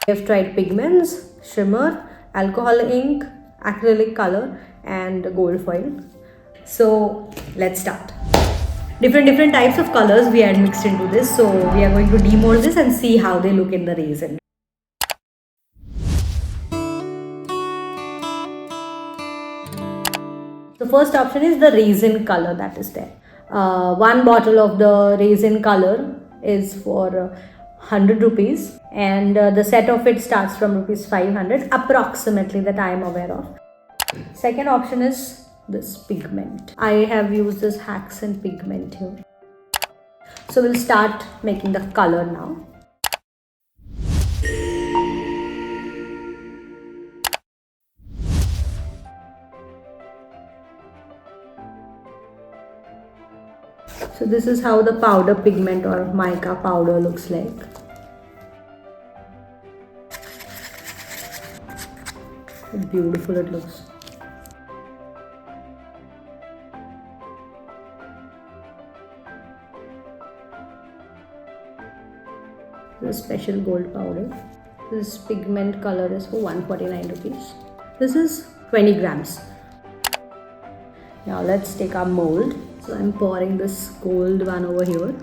We have tried pigments, shimmer, alcohol ink, acrylic color and gold foil. So let's start. Different types of colors we had mixed into this. So we are going to demold this and see how they look in the resin. The first option is the resin color that is there. One bottle of the resin color is for 100 rupees and the set of it starts from rupees 500 approximately, that I am aware of. Second option is this pigment. I have used this accent pigment here. So we'll start making the color now. So this is how the powder pigment or mica powder looks like. How beautiful it looks. This is special gold powder. This pigment color is for 149 rupees. This is 20 grams. Now let's take our mold. So I'm pouring this gold one over here.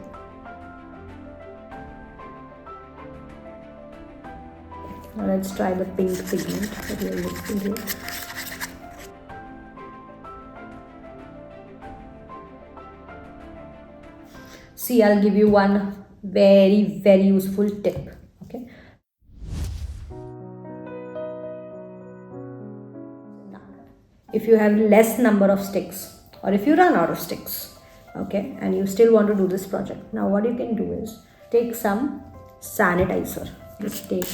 Now let's try the pink pigment that we are mixing here. See, I'll give you one very useful tip. Okay. If you have less number of sticks, or if you run out of sticks, okay, and you still want to do this project, now what you can do is take some sanitizer. Just take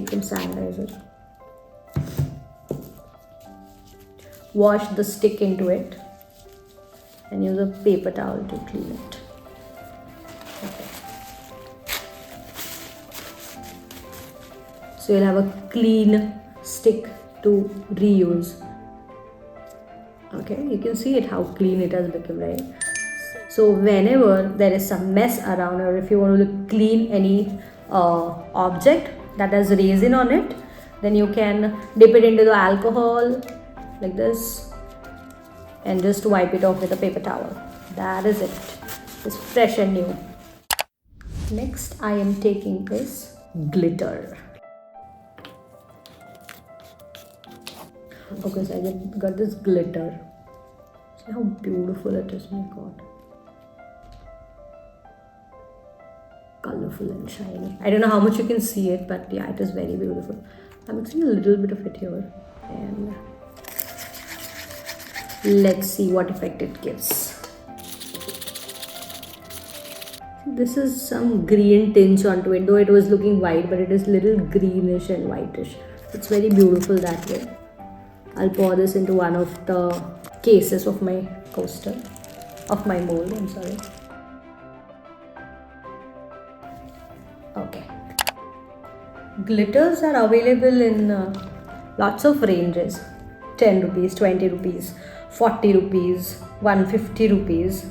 some sanitizer. Wash the stick into it and use a paper towel to clean it. Okay. So you'll have a clean stick to reuse. Okay, you can see it how clean it has become, right? So whenever there is some mess around, or if you want to clean any object that has resin on it, then you can dip it into the alcohol like this and just wipe it off with a paper towel. That is it. It's fresh and new. Next I am taking this glitter. Okay, so I got this glitter. See how beautiful it is, my god. Colorful and shiny. I don't know how much you can see it, but yeah, it is very beautiful. I'm mixing a little bit of it here and let's see what effect it gives. This is some green tinge onto it, though it was looking white, but it is little greenish and whitish. It's very beautiful that way. I'll pour this into one of the cases of my coaster, of my mold, I'm sorry. Okay. Glitters are available in lots of ranges. 10 rupees, 20 rupees, 40 rupees, 150 rupees,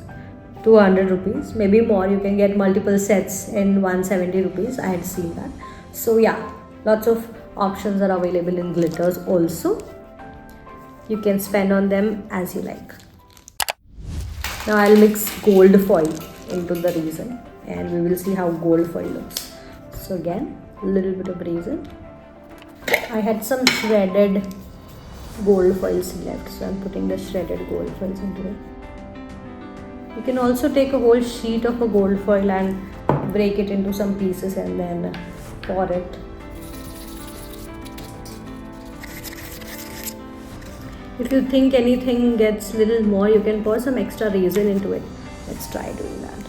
200 rupees, maybe more. You can get multiple sets in 170 rupees. I had seen that. So yeah, lots of options are available in glitters also. You can spend on them as you like. Now I'll mix gold foil into the resin and we will see how gold foil looks. So again, a little bit of resin. I had some shredded gold foils left, so I'm putting the shredded gold foils into it. You can also take a whole sheet of a gold foil and break it into some pieces and then pour it. If you think anything gets little more, you can pour some extra resin into it. Let's try doing that.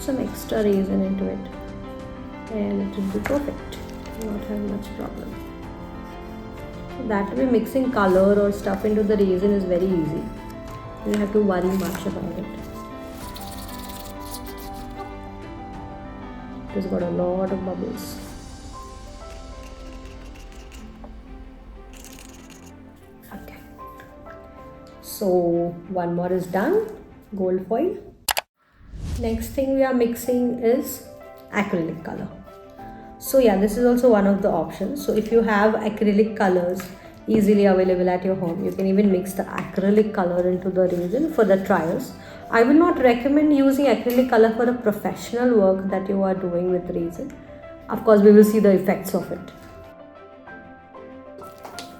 Some extra resin into it and it will be perfect. Not have much problem. So that way mixing color or stuff into the resin is very easy. You don't have to worry much about it. It has got a lot of bubbles. So one more is done, gold foil. Next thing we are mixing is acrylic color. So yeah, this is also one of the options. So if you have acrylic colors easily available at your home, you can even mix the acrylic color into the resin for the trials. I will not recommend using acrylic color for a professional work that you are doing with resin. Of course, we will see the effects of it.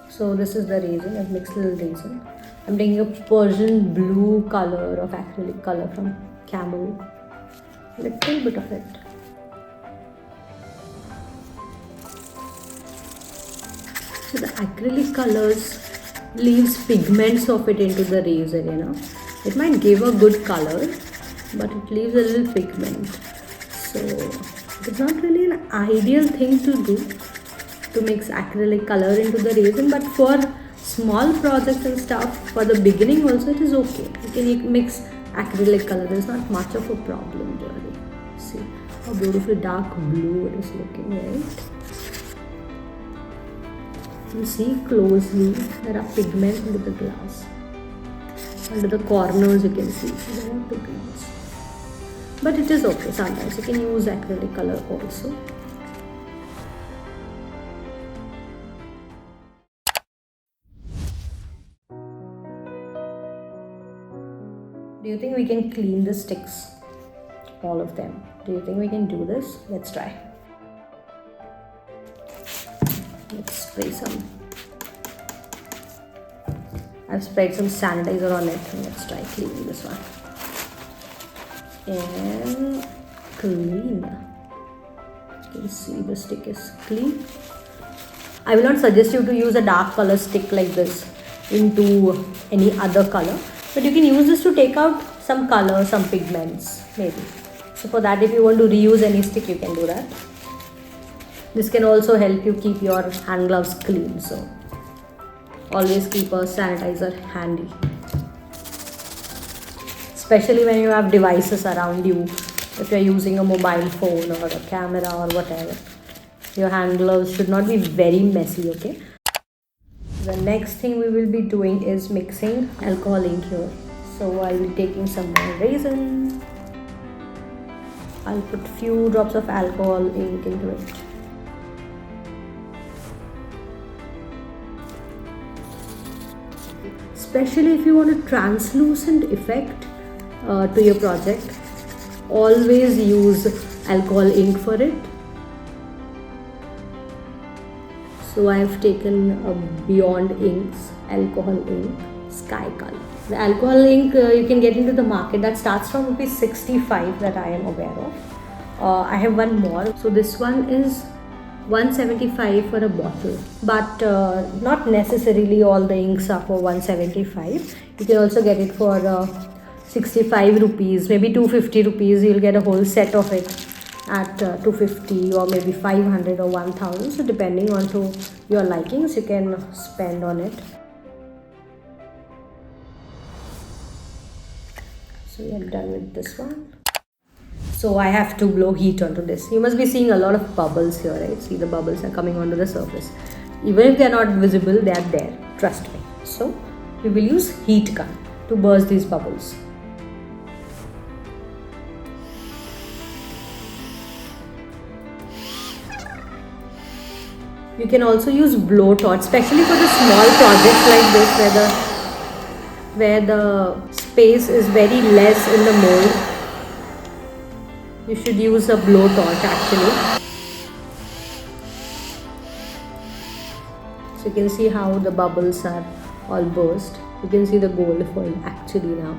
So this is the resin. I've mixed a little resin. I'm taking a Persian blue color of acrylic color from Camel. Little bit of it. So the acrylic colors leaves pigments of it into the resin, you know. It might give a good color, but it leaves a little pigment. So it's not really an ideal thing to do, to mix acrylic color into the resin, but for small projects and stuff, for the beginning also it is okay. You can mix acrylic color, there's not much of a problem really. See how beautiful dark blue it is looking, right? You see closely, there are pigments into the glass. Under the corners you can see there are pigments. But it is okay, sometimes you can use acrylic color also. Do you think we can clean the sticks? All of them. Do you think we can do this? Let's try. Let's spray some. I've sprayed some sanitizer on it. Let's try cleaning this one. And clean. You can see the stick is clean. I will not suggest you to use a dark color stick like this into any other color. But you can use this to take out some color, some pigments, maybe. So for that, if you want to reuse any stick, you can do that. This can also help you keep your hand gloves clean. So always keep a sanitizer handy. Especially when you have devices around you. If you're using a mobile phone or a camera or whatever. Your hand gloves should not be very messy, okay? The next thing we will be doing is mixing alcohol ink here. So I'll be taking some more resin. I'll put few drops of alcohol ink into it. Especially if you want a translucent effect to your project, always use alcohol ink for it. So I have taken a Beyond Inks alcohol ink sky color. The alcohol ink you can get into the market that starts from ₹65 that I am aware of. I have one more. So this one is $175 for a bottle, but not necessarily all the inks are for $175. You can also get it for ₹65, maybe ₹250. You'll get a whole set of it at $250 or maybe $500 or $1,000. So depending on to your likings, you can spend on it. So we are done with this one. So I have to blow heat onto this. You must be seeing a lot of bubbles here, right? See, the bubbles are coming onto the surface. Even if they are not visible, they are there. Trust me. So we will use heat gun to burst these bubbles. You can also use blowtorch, especially for the small projects like this, where the space is very less in the mold. You should use a blowtorch actually. So you can see how the bubbles are all burst. You can see the gold foil actually now.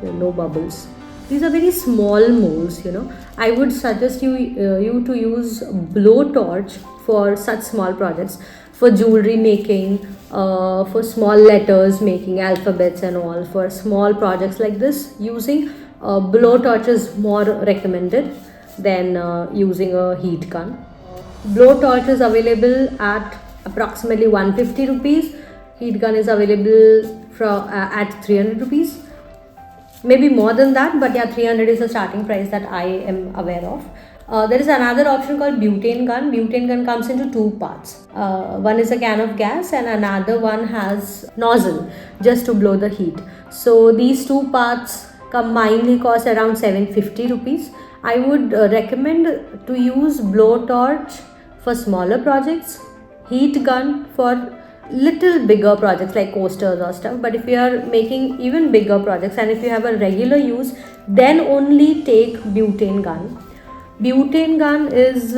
There are no bubbles. These are very small molds, you know. I would suggest you to use blowtorch for such small projects, for jewelry making, for small letters making, alphabets and all. For small projects like this, using blowtorch is more recommended than using a heat gun. Blowtorch is available at approximately ₹150. Heat gun is available at ₹300. Maybe more than that, but yeah, 300 is the starting price that I am aware of. There is another option called butane gun. Butane gun comes into two parts. One is a can of gas and another one has nozzle just to blow the heat. So these two parts combinedly cost around ₹750. I would recommend to use blowtorch for smaller projects, heat gun for little bigger projects like coasters or stuff. But if you are making even bigger projects and if you have a regular use, then only take butane gun. Butane gun is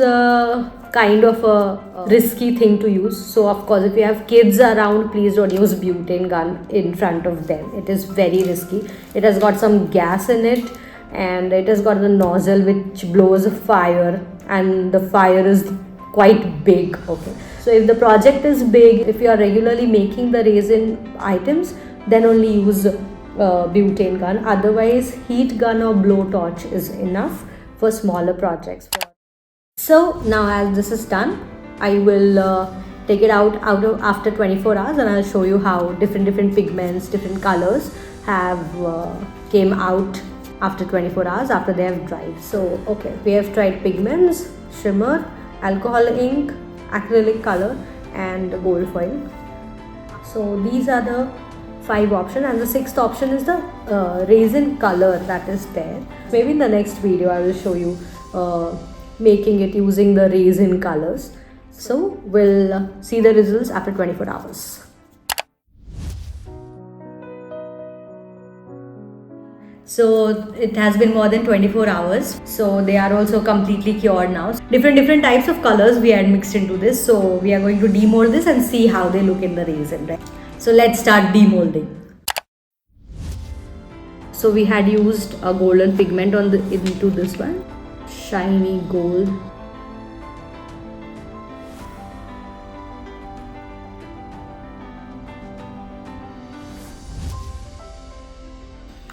kind of a risky thing to use. So of course, if you have kids around, please don't use butane gun in front of them. It is very risky. It has got some gas in it and it has got the nozzle which blows fire, and the fire is quite big. Okay, so if the project is big, if you are regularly making the resin items, then only use butane gun. Otherwise, heat gun or blowtorch is enough for smaller projects. So now as this is done, I will take it out after 24 hours and I'll show you how different pigments, different colors have came out after 24 hours after they have dried. So okay, we have tried pigments, shimmer, alcohol ink, acrylic color and gold foil. So these are the 5 options, and the 6th option is the resin color that is there. Maybe in the next video I will show you making it using the resin colors. So we'll see the results after 24 hours. So it has been more than 24 hours. So they are also completely cured now. Different types of colors we had mixed into this. So we are going to demold this and see how they look in the resin, right? So let's start demolding. So we had used a golden pigment into this one, shiny gold.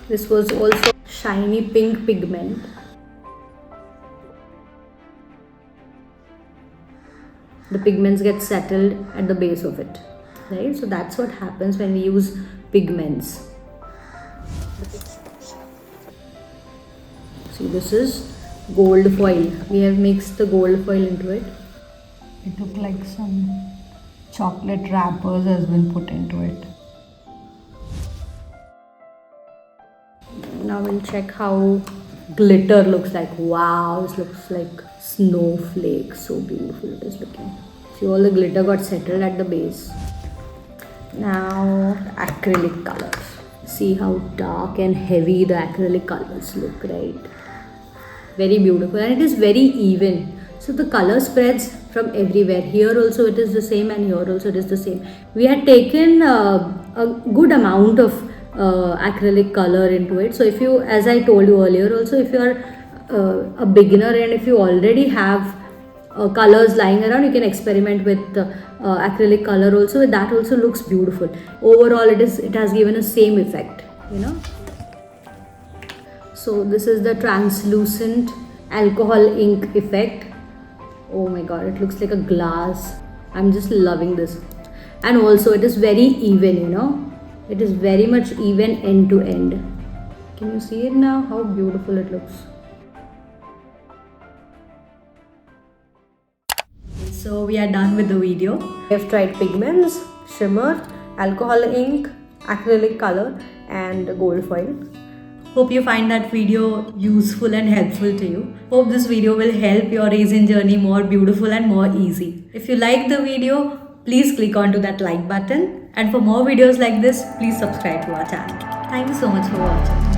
This was also shiny pink pigment. The pigments get settled at the base of it, right? So that's what happens when we use pigments. See, this is gold foil. We have mixed the gold foil into it. It looked like some chocolate wrappers has been put into it. Now we'll check how glitter looks like. Wow, this looks like snowflakes. So beautiful it is looking. See, all the glitter got settled at the base. Now acrylic colors. See how dark and heavy the acrylic colors look, right? Very beautiful, and it is very even. So the color spreads from everywhere. Here also it is the same, and here also it is the same. We had taken a good amount of acrylic color into it. So if you, as I told you earlier also, if you are a beginner and if you already have colors lying around, you can experiment with acrylic color also. That also looks beautiful. Overall it has given a same effect, you know. So this is the translucent alcohol ink effect. Oh my god, it looks like a glass. I'm just loving this. And also it is very even, you know. It is very much even end to end. Can you see it now? How beautiful it looks. So we are done with the video. We have tried pigments, shimmer, alcohol ink, acrylic color and gold foil. Hope you find that video useful and helpful to you. Hope this video will help your resin journey more beautiful and more easy. If you like the video, please click onto that like button. And for more videos like this, please subscribe to our channel. Thank you so much for watching.